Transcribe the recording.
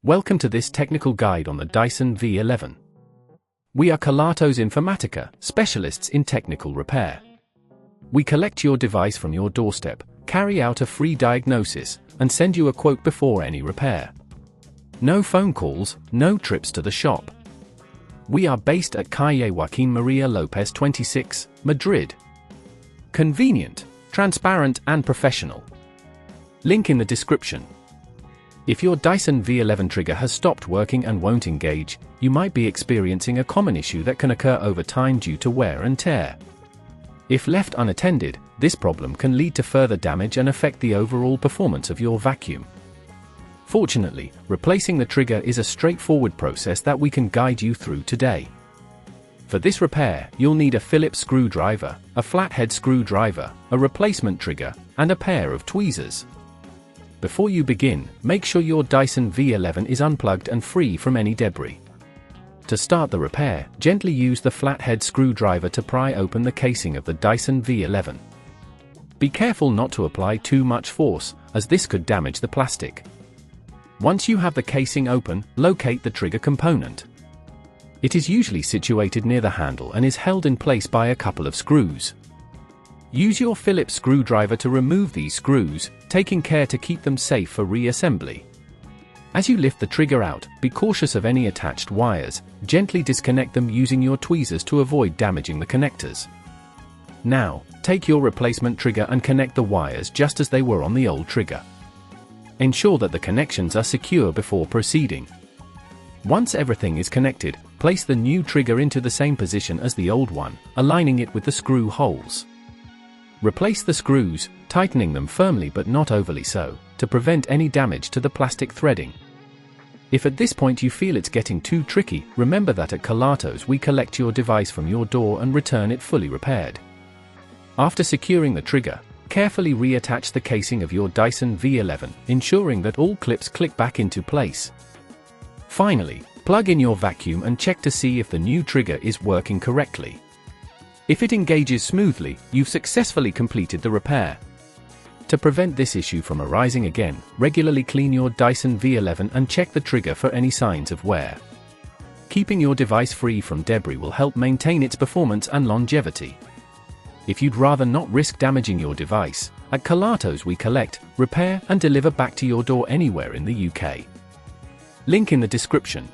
Welcome to this technical guide on the Dyson V11. We are Kelatos Informatica, specialists in technical repair. We collect your device from your doorstep, carry out a free diagnosis, and send you a quote before any repair. No phone calls, no trips to the shop. We are based at Calle Joaquín María López 26, Madrid. Convenient, transparent and professional. Link in the description. If your Dyson V11 trigger has stopped working and won't engage, you might be experiencing a common issue that can occur over time due to wear and tear. If left unattended, this problem can lead to further damage and affect the overall performance of your vacuum. Fortunately, replacing the trigger is a straightforward process that we can guide you through today. For this repair, you'll need a Phillips screwdriver, a flathead screwdriver, a replacement trigger, and a pair of tweezers. Before you begin, make sure your Dyson V11 is unplugged and free from any debris. To start the repair, gently use the flathead screwdriver to pry open the casing of the Dyson V11. Be careful not to apply too much force, as this could damage the plastic. Once you have the casing open, locate the trigger component. It is usually situated near the handle and is held in place by a couple of screws. Use your Phillips screwdriver to remove these screws, taking care to keep them safe for reassembly. As you lift the trigger out, be cautious of any attached wires, gently disconnect them using your tweezers to avoid damaging the connectors. Now, take your replacement trigger and connect the wires just as they were on the old trigger. Ensure that the connections are secure before proceeding. Once everything is connected, place the new trigger into the same position as the old one, aligning it with the screw holes. Replace the screws, tightening them firmly but not overly so, to prevent any damage to the plastic threading. If at this point you feel it's getting too tricky, remember that at Kelatos we collect your device from your door and return it fully repaired. After securing the trigger, carefully reattach the casing of your Dyson V11, ensuring that all clips click back into place. Finally, plug in your vacuum and check to see if the new trigger is working correctly. If it engages smoothly, you've successfully completed the repair. To prevent this issue from arising again, regularly clean your Dyson V11 and check the trigger for any signs of wear. Keeping your device free from debris will help maintain its performance and longevity. If you'd rather not risk damaging your device, at Kelatos we collect, repair and deliver back to your door anywhere in the UK. Link in the description.